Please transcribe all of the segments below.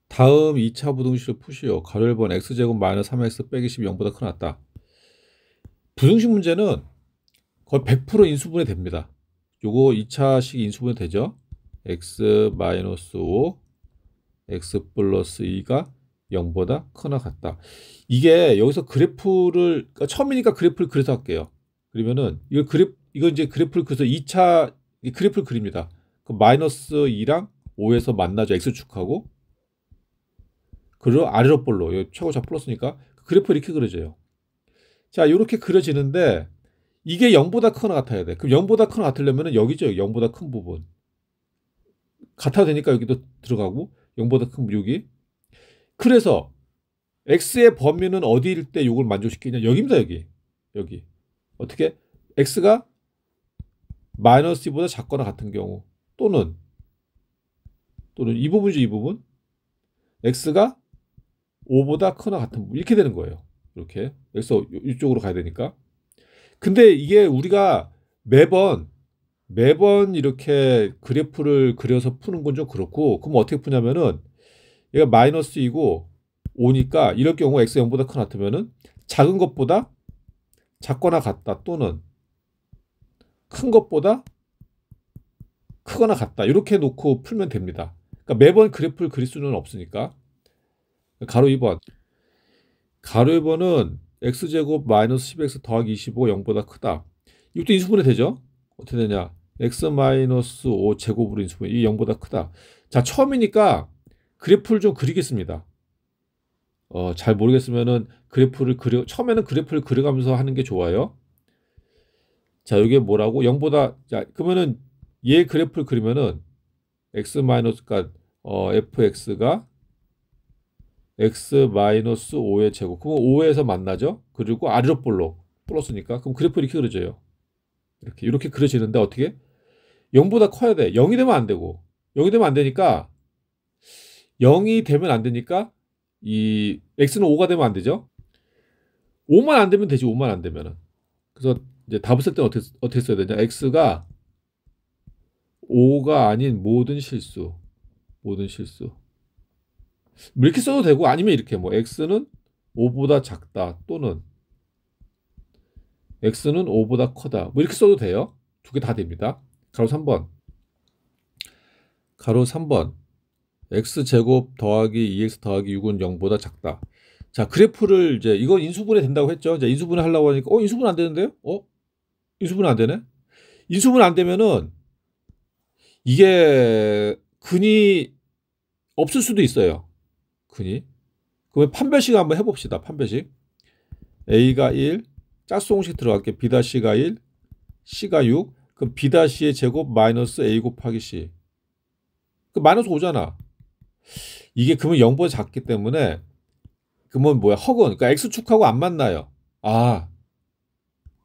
다음 2차 부등식을 푸시오. 가로 1번 x제곱 마이너스 3x 빼기 10이 0보다 크나 같다. 부등식 문제는 거의 100% 인수분해 됩니다. 요거 2차식 인수분해 되죠. x 마이너스 5 x 플러스 2가 0보다 크나 같다. 이게 여기서 그래프를 그러니까 처음이니까 그래프를 그려서 할게요. 그러면은 이거 이제 그래프를 그려서 2차 그래프를 그립니다. 그 마이너스 2랑 5에서 만나죠. x축하고 그리고 아래로 볼로 최고차 플러스니까 그래프 이렇게 그려져요. 자, 이렇게 그려지는데 이게 0보다 크거나 같아야 돼. 그럼 0보다 크거나 같으려면 여기죠. 0보다 큰 부분. 같아야 되니까 여기도 들어가고 0보다 큰 여기. 그래서 x의 범위는 어디일 때 이걸 만족시키냐? 여기입니다. 여기. 어떻게? x가 마이너스 2보다 작거나 같은 경우 또는 이 부분이죠. 이 부분. x가 5보다 크거나 같은 부분. 이렇게 되는 거예요. 이렇게. 여기서 이쪽으로 가야 되니까. 근데 이게 우리가 매번 이렇게 그래프를 그려서 푸는 건 좀 그렇고, 그럼 어떻게 푸냐면은 얘가 마이너스 2고 5니까 이럴 경우 x 0보다 크거나 같으면은 작은 것보다 작거나 같다 또는 큰 것보다 크거나 같다 이렇게 놓고 풀면 됩니다. 그러니까 매번 그래프를 그릴 수는 없으니까. 가로 2번 x제곱 마이너스 10x 더하기 25가 0보다 크다. 이것도 인수분해 되죠? 어떻게 되냐? x 마이너스 5 제곱으로 인수분해. 이 0보다 크다. 자, 처음이니까 그래프를 좀 그리겠습니다. 잘 모르겠으면은 처음에는 그래프를 그려가면서 하는 게 좋아요. 자, 이게 뭐라고? 0보다, 자, 그러면은 얘 그래프를 그리면은 x 마이너스, 그러니까 fx가 x 마이너스 5의 제곱. 그럼 5에서 만나죠? 그리고 아래로 볼로 플러스니까. 그럼 그래프 이렇게 그려져요. 이렇게 그려지는데 어떻게? 0보다 커야 돼. 0이 되면 안 되고. 0이 되면 안 되니까 0이 되면 안 되니까 이 x는 5가 되면 안 되죠? 5만 안 되면 되지. 5만 안 되면은. 그래서 이제 답을 쓸 때는 어떻게 써야 되냐? x가 5가 아닌 모든 실수. 뭐 이렇게 써도 되고 아니면 이렇게 뭐 x는 5보다 작다 또는 x는 5보다 커다. 뭐 이렇게 써도 돼요. 두 개 다 됩니다. 가로 3번 x제곱 더하기 2x 더하기 6은 0보다 작다. 자, 그래프를 이제 이건 인수분해 된다고 했죠. 이제 인수분해 하려고 하니까 인수분 안 되는데요? 인수분 안 되네. 인수분 안 되면은 이게 근이 없을 수도 있어요. 근이. 그러면 판별식 한번 해봅시다. 판별식. a가 1, 짝수 공식 들어갈게. b-가 1, c가 6. 그럼 b-의 제곱 마이너스 a 곱하기 c. 그 마이너스 5잖아. 이게 그러면 0보다 작기 때문에 그러면 뭐야? 허근. 그러니까 x축하고 안 만나요. 아,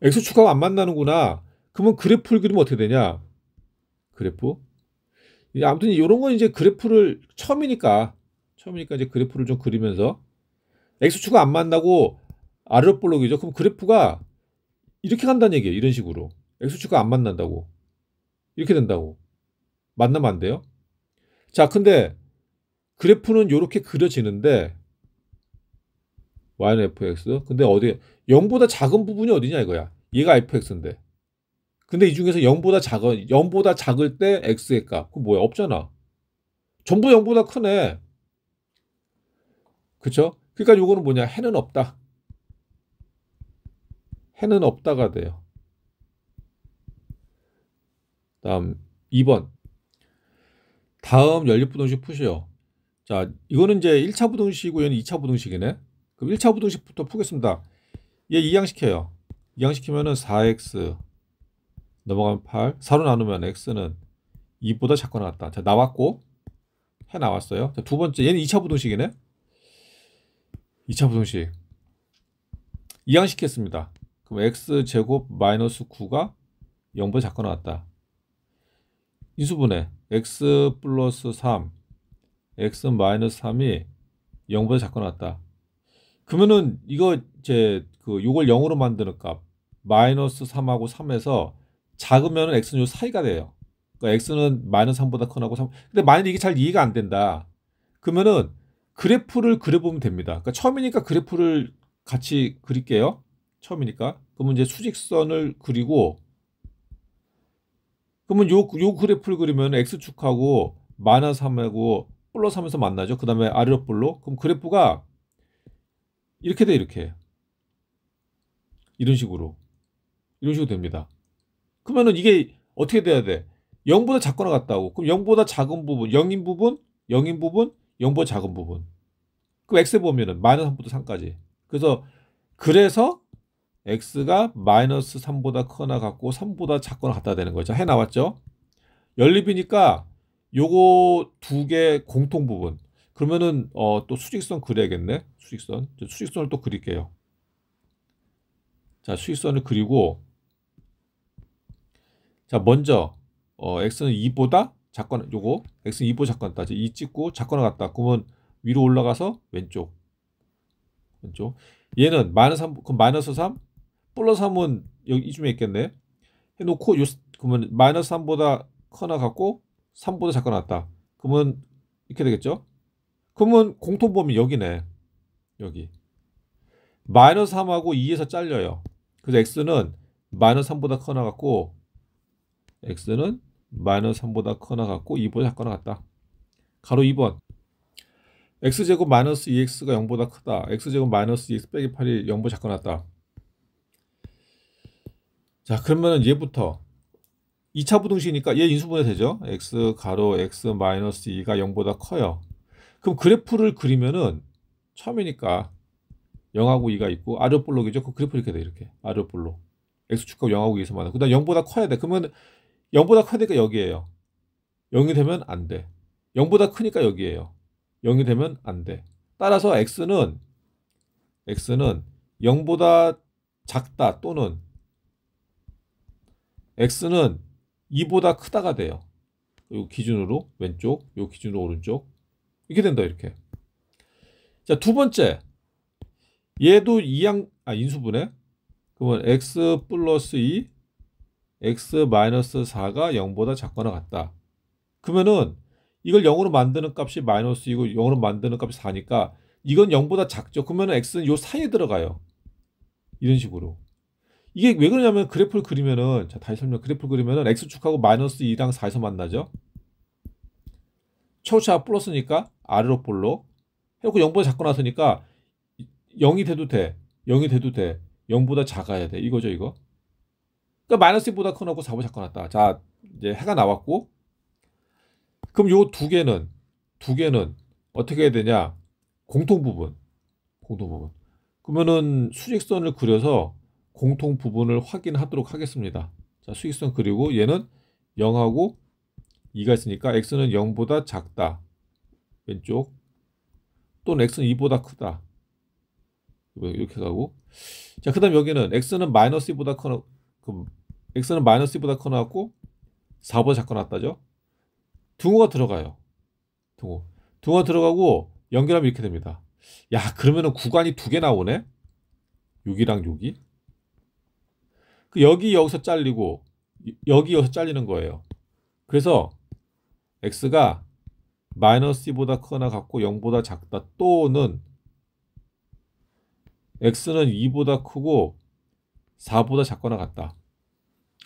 x축하고 안 만나는구나. 그러면 그래프를 그리면 어떻게 되냐? 그래프. 아무튼 이런 건 이제 그래프를 처음이니까 이제 그래프를 좀 그리면서 x축과 안 만나고 아래로 볼록이죠. 그럼 그래프가 이렇게 간다는 얘기예요. 이런 식으로 x축과 안 만난다고 이렇게 된다고. 만나면 안 돼요. 자, 근데 그래프는 이렇게 그려지는데 y는 fx. 근데 어디 0보다 작은 부분이 어디냐 이거야. 얘가 fx인데. 근데 이 중에서 0보다 작을 때 x의 값. 그거 뭐야? 없잖아. 전부 0보다 크네. 그쵸? 그러니까 요거는 뭐냐? 해는 없다. 해는 없다가 돼요. 다음 2번. 다음 연립부등식 푸시오. 자, 이거는 이제 1차 부등식이고 얘는 2차 부등식이네. 그럼 1차 부등식부터 푸겠습니다. 얘 이항시켜요. 이항시키면은 4x 넘어가면 8. 4로 나누면 x는 2보다 작거나 같다. 자, 나왔고 해 나왔어요. 자, 두 번째 얘는 2차 부등식이네. 2차 부등식 이항시켰습니다. 그럼 x제곱 마이너스 9가 0보다 작거나 같다. 인수분해 x 플러스 3 x 마이너스 3이 0보다 작거나 같다. 그러면은 이거 이제 요걸 0으로 만드는 값 마이너스 3하고 3에서 작으면 x는 요 사이가 돼요. 그러니까 x는 마이너스 3보다 크거나 하고 3. 근데 만약에 이게 잘 이해가 안 된다. 그러면은 그래프를 그려보면 됩니다. 그러니까 처음이니까 그래프를 같이 그릴게요. 처음이니까. 그러면 이제 수직선을 그리고, 그러면 요 그래프를 그리면 X축하고 마이너스 3하고 플러스 하면서 만나죠. 그 다음에 아래로 볼로. 그럼 그래프가 이렇게 돼, 이렇게. 이런 식으로. 이런 식으로 됩니다. 그러면은 이게 어떻게 돼야 돼? 0보다 작거나 같다고. 그럼 0보다 작은 부분, 0인 부분, 0인 부분, 0보다 작은 부분. 그럼 X 보면은 마이너스 3부터 3까지. 그래서 X가 마이너스 3보다 크거나 같고 3보다 작거나 같다 되는 거죠. 해 나왔죠? 연립이니까 요거 두 개 공통 부분. 그러면은 또 수직선 그려야겠네. 수직선을 또 그릴게요. 자, 수직선을 그리고, 자, 먼저 x는 2보다 작거나, 요거 x는 2보다 작거나 같다. 2 찍고 작거나 같다. 그러면 위로 올라가서 왼쪽. 얘는 마이너스 3, 그럼 마이너스 3 플러스 3은 여기 이쯤에 있겠네. 해놓고 그러면 마이너스 3보다 커나 같고 3보다 작거나 같다. 그러면 이렇게 되겠죠. 그러면 공통범위 여기네. 여기 마이너스 3하고 2에서 잘려요. 그래서 x는 마이너스 3보다 커나 같고 x는 마이너스 3보다 커나 같고 2보다 작거나 같다. 가로 2번. x제곱 마이너스 2x가 0보다 크다. x제곱 마이너스 2x 빼기 8이 0보다 작거나 같다. 자, 그러면 얘부터 2차 부등식이니까 얘 인수분해 되죠. x 가로 x 마이너스 2가 0보다 커요. 그럼 그래프를 그리면은 처음이니까 0하고 2가 있고 아래로 볼록이죠. 그 그래프 이렇게 돼, 이렇게 아래로 볼록. x축하고 0하고 2에서 만나. 그다음 0보다 커야 돼. 그러면 0보다 커야 되니까 여기에요. 0이 되면 안 돼. 0보다 크니까 여기에요. 0이 되면 안 돼. 따라서 x는 0보다 작다 또는 x는 2보다 크다가 돼요. 요 기준으로 왼쪽, 요 기준으로 오른쪽. 이렇게 된다, 이렇게. 자, 두 번째. 얘도 인수분해. 그러면 x 플러스 2, x 마이너스 4가 0보다 작거나 같다. 그러면은 이걸 0으로 만드는 값이 마이너스 2고 0으로 만드는 값이 4니까 이건 0보다 작죠. 그러면은 x는 요 사이에 들어가요. 이런 식으로. 이게 왜 그러냐면 그래프를 그리면은, 자, 다시 설명. 그래프를 그리면은 x축하고 마이너스 2랑 4에서 만나죠. 최고차가 플러스니까 아래로 볼록 해놓고 0보다 작고 나서니까 0이 돼도 돼. 0이 돼도 돼. 0보다 작아야 돼. 이거죠, 이거. 그러니까 마이너스 2보다 커놓고 4보다 작고 났다. 자, 이제 해가 나왔고. 그럼 요 두 개는 어떻게 해야 되냐? 공통 부분. 그러면은 수직선을 그려서 공통 부분을 확인하도록 하겠습니다. 자, 수직선 그리고 얘는 0하고 2가 있으니까 x는 0보다 작다. 왼쪽. 또는 x는 2보다 크다. 이렇게 가고. 자, 그다음 여기는 x는 마이너스 2보다 커, x는 마이너스 2보다 커 나왔고 4보다 작거 났다죠. 등호가 들어가요. 등호가 들어가고 연결하면 이렇게 됩니다. 야, 그러면은 구간이 두 개 나오네. 6이랑 6이. 여기서 잘리고 여기서 잘리는 거예요. 그래서 x가 마이너스 2보다 크거나 같고 0보다 작다 또는 x는 2보다 크고 4보다 작거나 같다.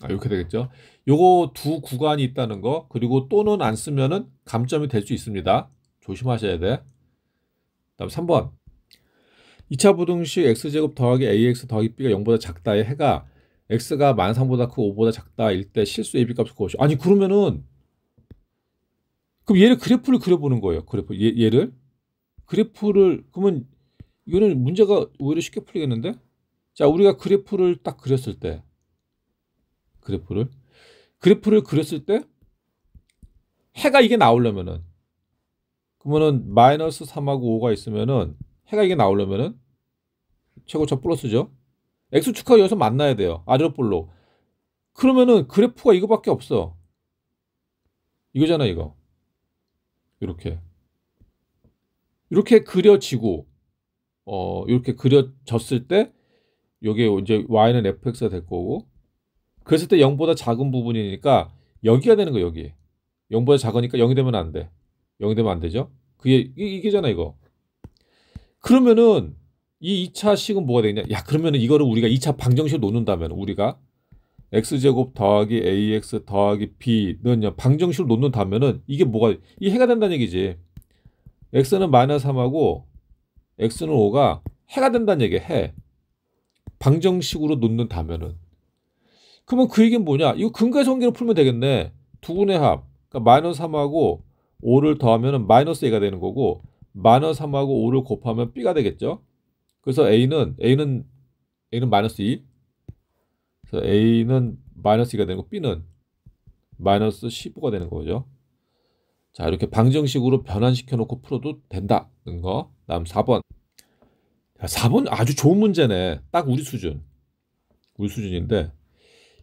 이렇게 되겠죠. 요거 두 구간이 있다는 거, 그리고 또는 안 쓰면은 감점이 될 수 있습니다. 조심하셔야 돼. 다음 3번. 2차 부등식 x제곱 더하기 ax 더하기 b가 0보다 작다의 해가 x가 -3보다 크고 5보다 작다일 때 실수 ab 값을 구하시오. 아니, 그러면은 그럼 얘를 그래프를 그려보는 거예요. 얘를 그래프를, 그러면 이거는 문제가 오히려 쉽게 풀리겠는데? 자, 우리가 그래프를 딱 그렸을 때 그래프를 그렸을 때 해가 이게 나오려면은, 그러면은 마이너스 3하고 5가 있으면은 해가 이게 나오려면은 최고차 플러스죠. x축하고 여기서 만나야 돼요. 아래로 볼록. 그러면은 그래프가 이거밖에 없어. 이거잖아, 이거. 이렇게 그려지고 이렇게 그려졌을 때 여기에 이제 y는 fx가 될 거고, 그랬을 때 0보다 작은 부분이니까 여기가 되는 거예요. 여기 0보다 작으니까 0이 되면 안 돼. 0이 되면 안 되죠. 그게 이게잖아, 이거. 그러면은 이 2차식은 뭐가 되겠냐? 야, 그러면은 이거를 우리가 2차 방정식으로 놓는다면 우리가 x제곱 더하기 ax 더하기 b는 방정식으로 놓는다면은 이게 뭐가 이 해가 된다는 얘기지. x는 마이너스 3하고 x는 5가 해가 된다는 얘기야. 해. 방정식으로 놓는다면은. 그러면 그 얘기는 뭐냐? 이거 근과성계로 풀면 되겠네. 두분의 합. 그러니까 마이너스 3하고 5를 더하면은 마이너스 a가 되는 거고 마이너스 3하고 5를 곱하면 b가 되겠죠. 그래서 A는 마이너스 2. 그래서 A는 마이너스 2가 되는 거 b는 마이너스 15가 되는 거죠. 자, 이렇게 방정식으로 변환시켜 놓고 풀어도 된다는 거. 다음 4번. 자, 4번 아주 좋은 문제네. 딱 우리 수준. 우리 수준인데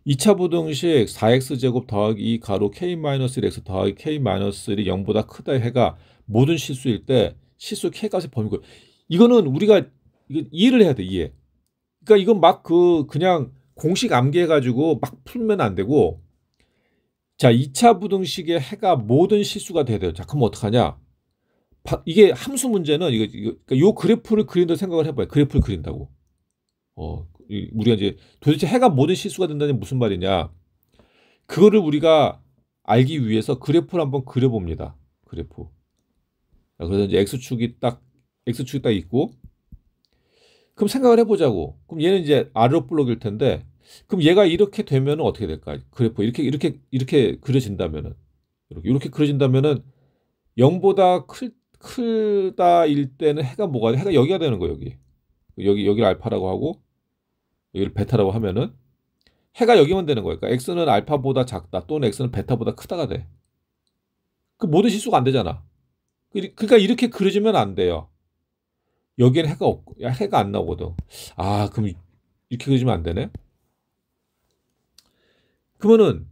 2차 부등식 4x제곱 더하기 2 가로 k-1x 더하기 k-1이 0보다 크다 해가 모든 실수일 때 실수 k값의 범위고 이거는 우리가 이거 이해를 해야 돼. 이해. 그러니까 이건 막 그냥 공식 암기해가지고 막 풀면 안 되고 자 2차 부등식의 해가 모든 실수가 돼야 돼요. 자 그럼 어떡하냐? 이게 함수 문제는 그러니까 요 그래프를 그린다고 생각을 해봐요. 그래프를 그린다고. 우리가 이제 도대체 해가 모든 실수가 된다는 게 무슨 말이냐? 그거를 우리가 알기 위해서 그래프를 한번 그려봅니다. 그래프. 그래서 이제 x축이 딱 있고, 그럼 생각을 해보자고. 그럼 얘는 이제 아래로 블록일 텐데, 그럼 얘가 이렇게 되면 어떻게 될까? 그래프 이렇게 그려진다면은 이렇게 그려진다면은 0보다 크다일 때는 해가 뭐가 돼? 해가 여기가 되는 거예요. 여기를 알파라고 하고 여기를 베타라고 하면은 해가 여기만 되는 거예요. 그러니까 x는 알파보다 작다 또는 x는 베타보다 크다가 돼. 그 모든 실수가 안 되잖아. 그러니까 이렇게 그려지면 안 돼요. 여기에는 해가 없고 해가 안 나오거든. 아 그럼 이렇게 그려지면 안 되네. 그러면은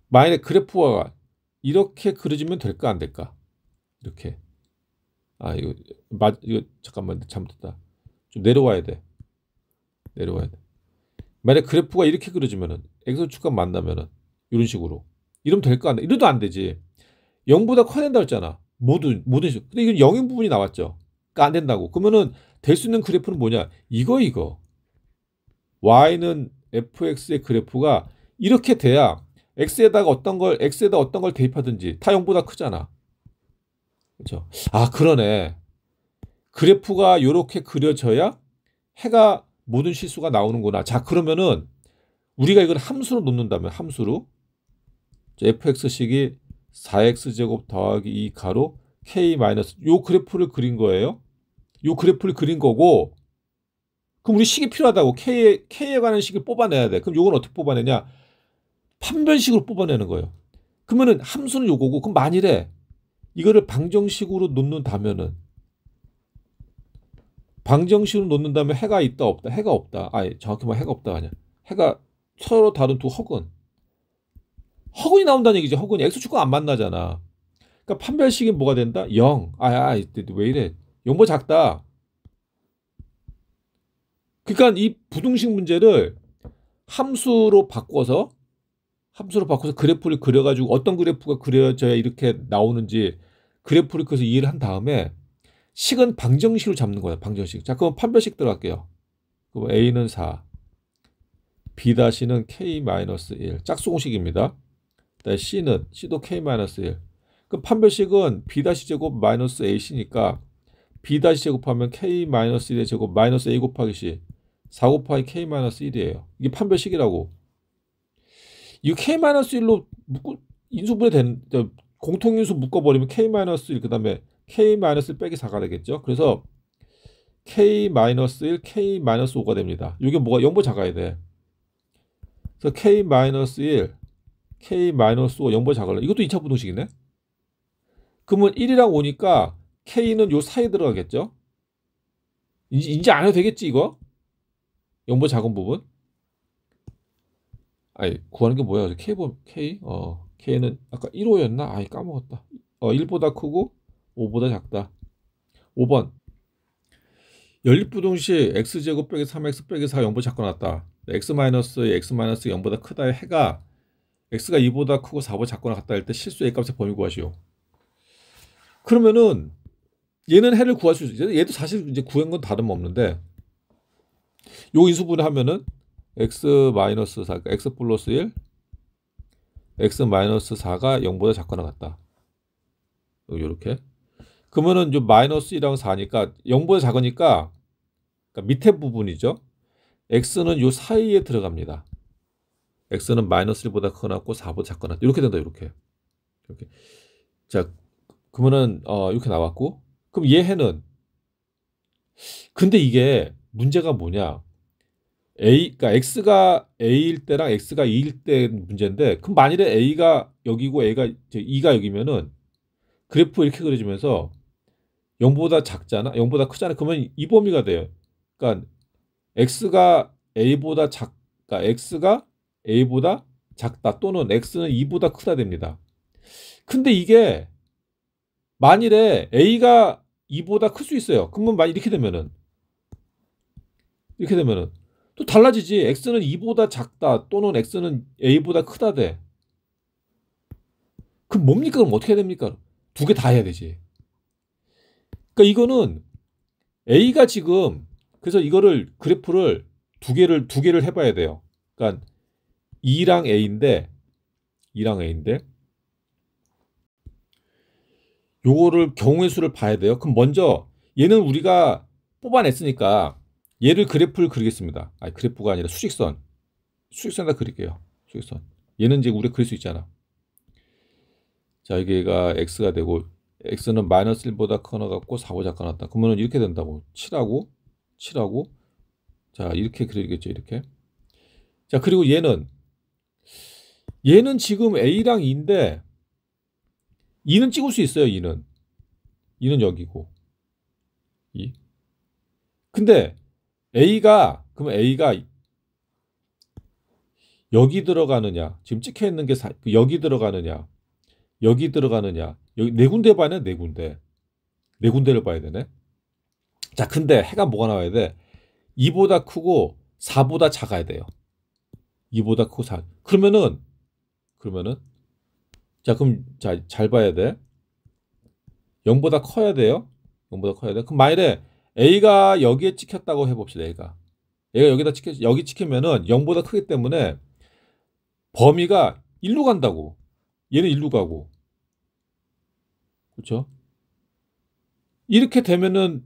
만약에 그래프가 이렇게 그려지면 될까 안 될까? 이렇게. 이거 잠깐만 잘못했다. 좀 내려와야 돼. 만약 그래프가 이렇게 그려지면은 x축과 만나면은 이런 식으로 이러면 될까 안 돼? 이래도 안 되지. 0보다 커야 된다 했잖아. 모든 식. 근데 이건 0인 부분이 나왔죠. 그러니까 안 된다고. 그러면은 될 수 있는 그래프는 뭐냐? 이거. y는 fx의 그래프가 이렇게 돼야 x에다가 어떤 걸 대입하든지 다 0보다 크잖아. 그렇죠? 아, 그러네. 그래프가 이렇게 그려져야 해가 모든 실수가 나오는구나. 자, 그러면은 우리가 이걸 함수로 놓는다면 함수로 fx식이 4x제곱 더하기 2 가로 k 마이너스 요 그래프를 그린 거예요. 요 그래프를 그린 거고 그럼 우리 식이 필요하다고 k에 관한 식을 뽑아내야 돼. 그럼 요건 어떻게 뽑아내냐? 판별식으로 뽑아내는 거예요. 그러면은 함수는 요거고 그럼 만일에 이거를 방정식으로 놓는다면은 해가 있다 없다. 해가 없다. 정확히 말하면 해가 없다 아니야. 해가 서로 다른 두 허근이 나온다는 얘기지. 허근이 x축과 안 만나잖아. 그러니까 판별식이 뭐가 된다? 0. 왜 이래? 0보다 작다. 그러니까 이 부등식 문제를 함수로 바꿔서 그래프를 그려가지고 어떤 그래프가 그려져야 이렇게 나오는지 그래프를 그래서 이해를 한 다음에 식은 방정식으로 잡는 거야. 방정식. 자, 그럼 판별식 들어갈게요. 그럼 A는 4, B-는 K-1 짝수공식입니다. C도 K-1 그럼 판별식은 B-제곱 마이너스 AC니까 B-제곱하면 K-1의 제곱 마이너스 A 곱하기 C 4 곱하기 K-1이에요. 이게 판별식이라고. 이 K-1로 인수분해 공통인수 묶어버리면 K-1 그 다음에 K-1 빼기 4가 되겠죠. 그래서 K-1 K-5가 됩니다. 이게 뭐가 0보다 작아야 돼. 그래서 K-1 K-5가 0보다 작을래. 이것도 2차 부등식이네. 그러면 1이랑 5니까 K는 요 사이에 들어가겠죠. 이제 안 해도 되겠지 이거. 0보다 작은 부분. 구하는 게 뭐야? K? K는 아까 1, 5였나? 까먹었다. 1보다 크고 5보다 작다. 5번. 연립부등식 x제곱 빼기 3x 빼기 4 0보다 작고 나왔다. x 0보다 크다의 해가 x가 2보다 크고 4보다 작거나 같다 할 때 실수 a 값의 범위 구하시오. 그러면은 얘는 해를 구할 수 있어요. 얘도 사실 이제 구한 건 다름없는데 요 인수분해 하면은 x 마이너스 4, 그러니까 x 플러스 1, x 마이너스 4가 0보다 작거나 같다. 요렇게. 그러면은 요 마이너스 1하고 4니까 0보다 작으니까 그러니까 밑에 부분이죠. x는 요 사이에 들어갑니다. x는 마이너스 1보다 크거나 같고 4보다 작거나 이렇게 된다. 이렇게. 이렇게. 자, 그러면은 이렇게 나왔고 그럼 얘 해는 근데 이게 문제가 뭐냐? 그러니까 x가 a일 때랑 x가 2일 때 문제인데 그럼 만일에 a가 여기고 a가 2가 여기면은 그래프 이렇게 그려지면서 0보다 작잖아. 0보다 크잖아. 그러면 이 범위가 돼요. 그러니까 x가 a보다 그러니까 x가 a보다 작다 또는 x는 2보다 크다 됩니다. 근데 이게 만일에 a가 2보다 클 수 있어요. 그러면 만약 이렇게 되면은 또 달라지지. x는 2보다 작다 또는 x는 a보다 크다 돼. 그럼 뭡니까? 그럼 어떻게 해야 됩니까? 두 개 다 해야 되지. 그러니까 이거는 a가 지금 그래서 이거를 그래프를 두 개를 해봐야 돼요. 그러니까 2랑 a인데 요거를 경우의 수를 봐야 돼요. 그럼 먼저 얘는 우리가 뽑아냈으니까 얘를 그래프를 그리겠습니다. 아니 그래프가 아니라 수직선에다 그릴게요. 수직선. 얘는 이제 우리가 그릴 수 있잖아. 자 여기가 x가 되고 x는 마이너스 1보다 커나 같고 4보다 작거나 같다. 그러면 이렇게 된다고. 7하고 자 이렇게 그리겠죠. 이렇게. 자 그리고 얘는 지금 a랑 2인데 2는 찍을 수 있어요. 2는 여기고 2. 근데 그러면 A가 여기 들어가느냐, 지금 찍혀 있는 게 여기 들어가느냐, 여기 들어가느냐, 여기 네 군데 봐야 돼, 네 군데. 네 군데를 봐야 되네. 자, 근데 해가 뭐가 나와야 돼? 2보다 크고 4보다 작아야 돼요. 2보다 크고 4. 그러면은, 자, 그럼, 자, 잘 봐야 돼. 0보다 커야 돼요. 0보다 커야 돼. 그럼 만일에 A가 여기에 찍혔다고 해봅시다, 얘가 여기 찍히면은 0보다 크기 때문에 범위가 1로 간다고. 얘는 1로 가고. 그렇죠? 이렇게 되면은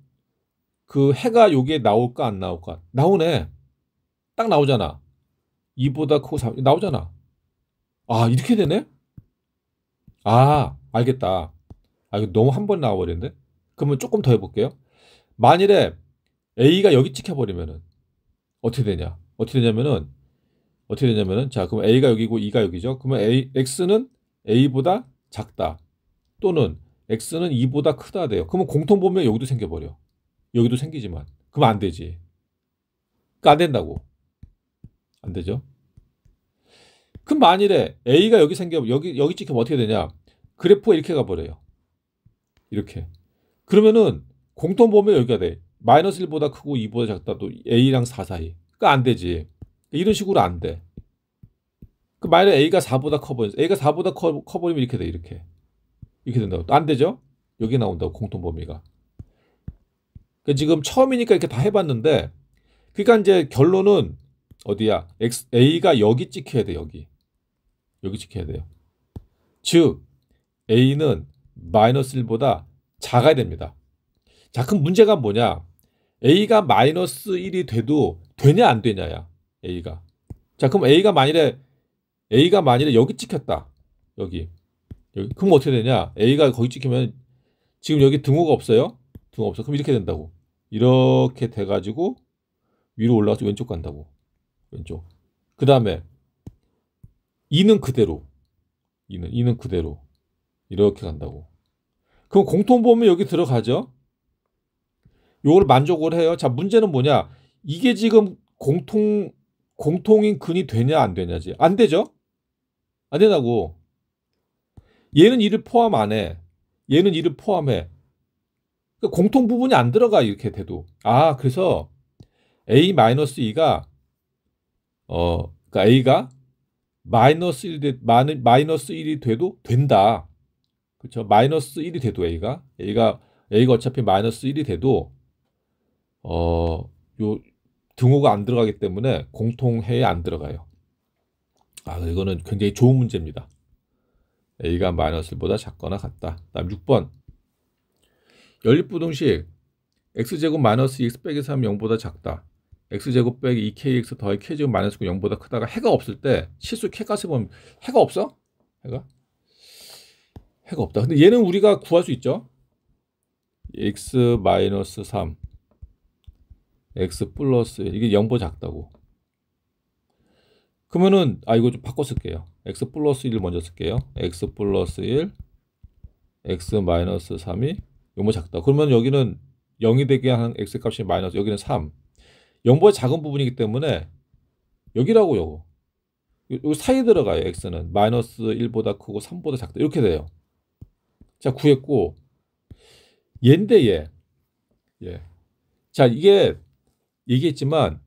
그 해가 여기에 나올까 안 나올까? 나오네. 딱 나오잖아. 2보다 크고 3 나오잖아. 아, 이렇게 되네? 아, 알겠다. 아, 이거 너무 한 번 나와버렸는데? 그러면 조금 더 해볼게요. 만일에 A가 여기 찍혀버리면은 어떻게 되냐? 어떻게 되냐면은 자, 그럼 A가 여기고 E가 여기죠. 그러면 X는 A보다 작다. 또는 X는 E보다 크다 돼요. 그러면 공통범위가 여기도 생겨버려. 여기도 생기지만. 그럼 안 되지. 그러니까 안 된다고. 안 되죠. 그럼 만일에 A가 여기 찍히면 어떻게 되냐? 그래프가 이렇게 가버려요. 이렇게. 그러면은 공통범위가 여기가 돼. 마이너스 1보다 크고 2보다 작다. 또 A랑 4 사이. 그러니까 안 되지. 이런 식으로 안 돼. 그 만약에 A가 4보다 커버리면 이렇게 돼. 이렇게 된다고. 안 되죠? 여기 나온다고 공통범위가. 그러니까 지금 처음이니까 이렇게 다 해봤는데 그러니까 이제 결론은 어디야? A가 여기 찍혀야 돼. 여기 찍혀야 돼요. 즉 A는 마이너스 1보다 작아야 됩니다. 자 그럼 문제가 뭐냐? A가 마이너스 1이 돼도 되냐 안 되냐야. A가. 자 그럼 A가 만일에 여기 찍혔다. 여기. 그럼 어떻게 되냐? A가 거기 찍히면 지금 여기 등호가 없어요? 등호 없어. 그럼 이렇게 된다고. 이렇게 돼가지고 위로 올라가서 왼쪽 간다고. 왼쪽. 그 다음에 2는 그대로. 2는 그대로. 이렇게 간다고. 그럼 공통범위 여기 들어가죠? 요걸 만족을 해요. 자, 문제는 뭐냐? 이게 지금 공통인 근이 되냐 안 되냐지. 안 되죠? 안 된다고. 얘는 2를 포함 안 해. 얘는 2를 포함해. 그러니까 공통 부분이 안 들어가 이렇게 돼도. 아, 그래서 A-2가 그러니까 A가 마이너스 1이 돼도 된다. 그렇죠? 마이너스 1이 돼도 A가 a가 어차피 마이너스 1이 돼도 요 등호가 안 들어가기 때문에 공통해에 안 들어가요. 이거는 굉장히 좋은 문제입니다. a가 마이너스 1보다 작거나 같다. 다음 6번. 연립부등식 x제곱 마이너스 2x 빼기 3 0보다 작다. x제곱 빼기 2kx 더하기 k제곱 마이너스 9 0보다 크다가 해가 없을 때 실수 k값을 보면 해가 없어? 해가 없다. 근데 얘는 우리가 구할 수 있죠. x 마이너스 3 x 플러스 1 이게 0보다 작다고. 그러면은 이거 좀 바꿔 쓸게요. x 플러스 1을 먼저 쓸게요. x 플러스 1 x 마이너스 3이 0보다 작다. 그러면 여기는 0이 되게 한 x 값이 마이너스, 여기는 3. 0보다 작은 부분이기 때문에 여기라고 요거. 여기 사이에 들어가요. x는 마이너스 1보다 크고 3보다 작다. 이렇게 돼요. 자, 구했고 얘인데 얘. 자, 이게 얘기했지만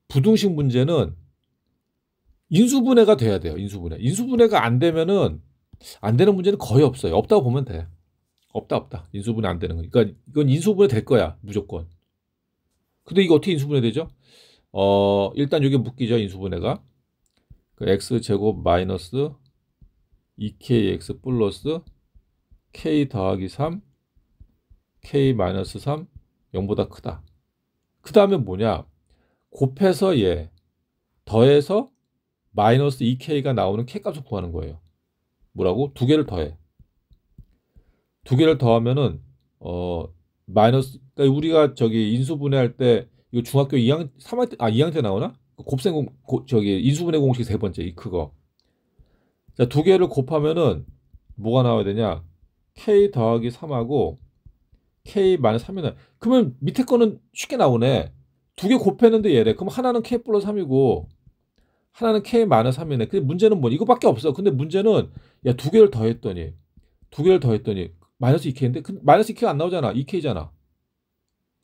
부등식 문제는 인수분해가 돼야 돼요. 인수분해가 안 되면은 안 되는 문제는 거의 없어요. 없다고 보면 돼. 없다. 인수분해 안 되는 거. 그러니까 이건 인수분해 될 거야, 무조건. 근데 이거 어떻게 인수분해 되죠? 일단 여기 묶이죠, 인수분해가. 그 x제곱 마이너스 2kx 플러스 k 더하기 3 k 마이너스 3 0보다 크다. 그 다음에 뭐냐? 곱해서 얘 더해서 마이너스 2k가 나오는 k 값을 구하는 거예요. 뭐라고? 두 개를 더해. 두 개를 더하면은 마이너스, 그러니까 우리가 저기 인수분해할 때 이거 중학교 2학년 3학년 때 2학년 때 나오나? 곱셈 저기 인수분해 공식 세 번째 이 그거. 자, 두 개를 곱하면은 뭐가 나와야 되냐? k 더하기 3하고 k 마이너스 3이 나. 그러면 밑에 거는 쉽게 나오네. 두 개 곱했는데 얘래. 그럼 하나는 k 플러스 3이고 하나는 k 마이너스 3이네. 근데 문제는 뭐 이거밖에 없어. 근데 문제는 야, 두 개를 더했더니 마이너스 2k인데 마이너스 2k가 안 나오잖아. 2k잖아.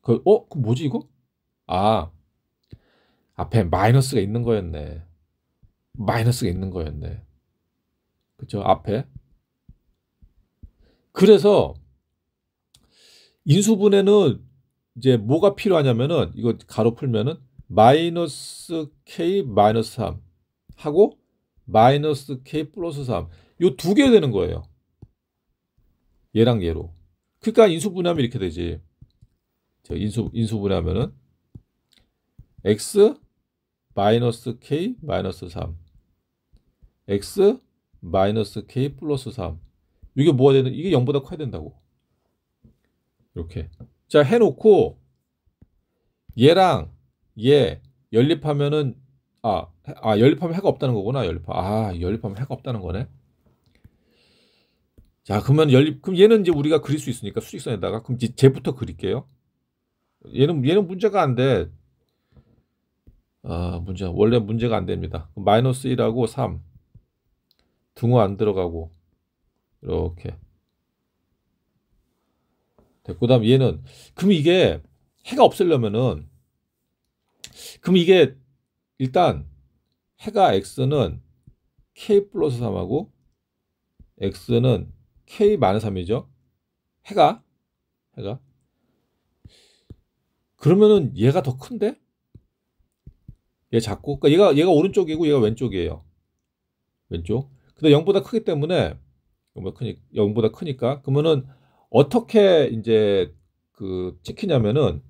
그럼 뭐지 이거? 앞에 마이너스가 있는 거였네. 그쵸? 앞에. 그래서 인수분해는 이제 뭐가 필요하냐면은 이거 가로 풀면은 마이너스 k 마이너스 3 하고 마이너스 k 플러스 3 요 두 개 되는 거예요. 얘랑 얘로. 그러니까 인수분해하면 이렇게 되지. 인수분해하면은 x 마이너스 k 마이너스 3 x 마이너스 k 플러스 3 이게 뭐가 되는? 이게 0보다 커야 된다고. 이렇게. 자, 해놓고 얘랑 얘 연립하면은 연립하면 해가 없다는 거구나. 연립하면 해가 없다는 거네. 자, 그러면 그럼 얘는 이제 우리가 그릴 수 있으니까 수직선에다가 그럼 이제 쟤부터 그릴게요. 얘는 문제가 안 돼. 원래 문제가 안 됩니다. 마이너스 1하고 3 등호 안 들어가고 이렇게 됐고, 그다음 얘는 그럼 이게 해가 없애려면은 그럼 이게 일단 해가 x는 k 플러스 3하고 x는 k 마이너스 3이죠. 해가 그러면은 얘가 더 큰데? 얘 작고, 그러니까 얘가 오른쪽이고 얘가 왼쪽이에요. 왼쪽. 근데 0보다 크기 때문에 0보다 크니까 그러면은 어떻게 이제 그 찍히냐면은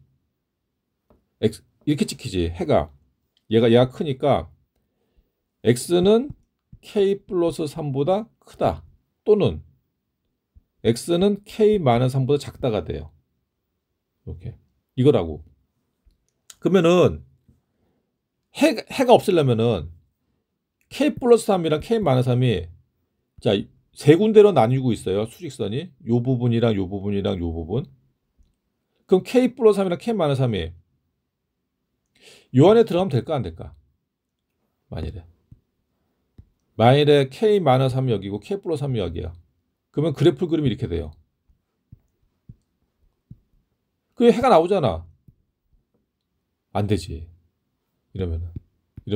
이렇게 찍히지. 해가 얘가 크니까 x는 k 플러스 3보다 크다. 또는 x는 k 마이너스 3보다 작다가 돼요. 이렇게 이거라고. 그러면은 해가 없으려면은 k 플러스 3이랑 k 마이너스 3이 자, 세 군데로 나뉘고 있어요. 수직선이 요 부분이랑 요 부분이랑 요 부분. 그럼 k 플러스 3이랑 k 마이너스 3이 요 안에 들어가면 될까 안 될까? 만일에 k 마이너스 3이 여기고 k 플러스 3이 여기야. 그러면 그래프 그림이 이렇게 돼요. 그 해가 나오잖아. 안 되지. 이러면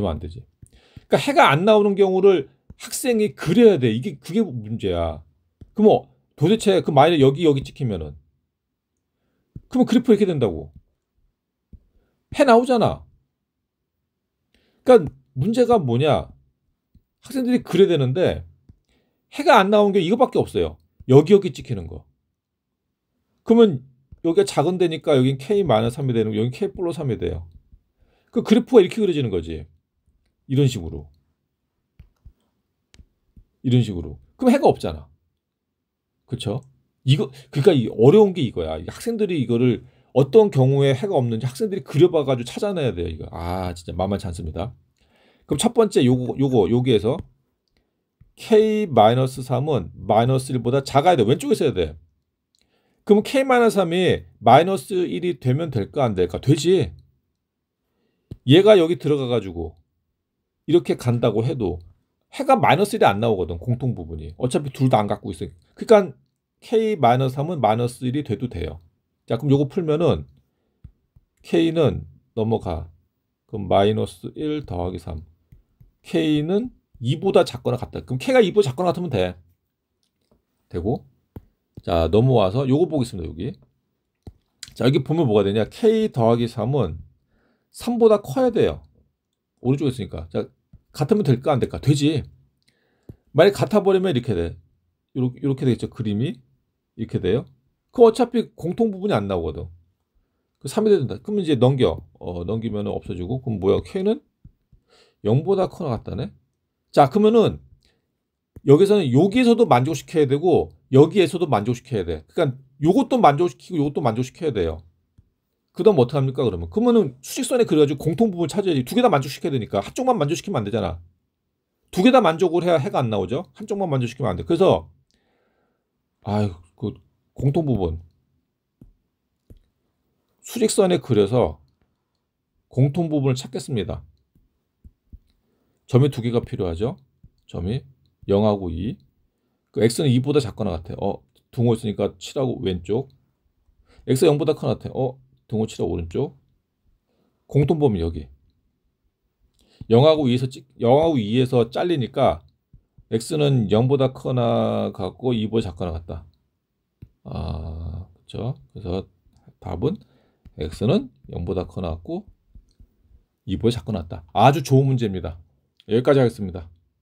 안 되지. 그러니까 해가 안 나오는 경우를 학생이 그려야 돼. 그게 문제야. 그럼 도대체 만일에 여기 찍히면은 그러면 그래프 이렇게 된다고. 해 나오잖아. 그러니까 문제가 뭐냐? 학생들이 그래야 되는데 해가 안 나온 게 이거밖에 없어요. 여기 찍히는 거. 그러면 여기가 작은 데니까 여긴 K-3이 되는 거, 여긴 K 플러스 3이 돼요. 그 그래프가 이렇게 그려지는 거지. 이런 식으로. 이런 식으로. 그럼 해가 없잖아. 그쵸? 이거, 그러니까 이 어려운 게 이거야. 학생들이 이거를 어떤 경우에 해가 없는지 학생들이 그려봐가지고 찾아내야 돼요. 이거. 아, 진짜 만만치 않습니다. 그럼 첫 번째 여기에서 K-3은 마이너스 1보다 작아야 돼. 왼쪽에 써야 돼. 그럼 K-3이 마이너스 1이 되면 될까 안 될까? 되지. 얘가 여기 들어가가지고 이렇게 간다고 해도 해가 마이너스 1이 안 나오거든. 공통 부분이. 어차피 둘 다 안 갖고 있어요. 그러니까 K-3은 마이너스 1이 돼도 돼요. 자, 그럼 요거 풀면은 K는 넘어가. 그럼 마이너스 1 더하기 3. K는 2보다 작거나 같다. 그럼 K가 2보다 작거나 같으면 돼. 되고. 자, 넘어와서 요거 보겠습니다. 여기. 자, 여기 보면 뭐가 되냐? K 더하기 3은 3보다 커야 돼요. 오른쪽에 있으니까. 자, 같으면 될까 안 될까? 되지. 만약 같아버리면 이렇게 돼. 이렇게 되겠죠. 그림이. 이렇게 돼요. 그럼 어차피 공통 부분이 안 나오거든. 그 3이 된다. 그러면 이제 넘기면 없어지고. 그럼 뭐야? K는 0보다 커나 같다네. 자, 그러면은 여기서는 여기에서도 만족시켜야 되고 여기에서도 만족시켜야 돼. 그러니까 요것도 만족시키고 요것도 만족시켜야 돼요. 그 다음 어떻게 합니까? 그러면은 수직선에 그려가지고 공통 부분을 찾아야지. 두 개 다 만족시켜야 되니까 한쪽만 만족시키면 안 되잖아. 두 개 다 만족을 해야 해가 안 나오죠. 한쪽만 만족시키면 안 돼. 그래서 그 공통 부분 수직선에 그려서 공통 부분을 찾겠습니다. 점이 두 개가 필요하죠. 점이 0하고 2. 그 x는 2보다 작거나 같아. 등호 있으니까 7하고 왼쪽. x가 0보다 커나 같아. 등호 7하고 오른쪽. 공통범위 여기. 0하고 2에서 잘리니까 x는 0보다 커나 같고 2보다 작거나 같다. 그렇죠. 그래서 답은 x는 0보다 커나 같고 2보다 작거나 같다. 아주 좋은 문제입니다. 여기까지 하겠습니다.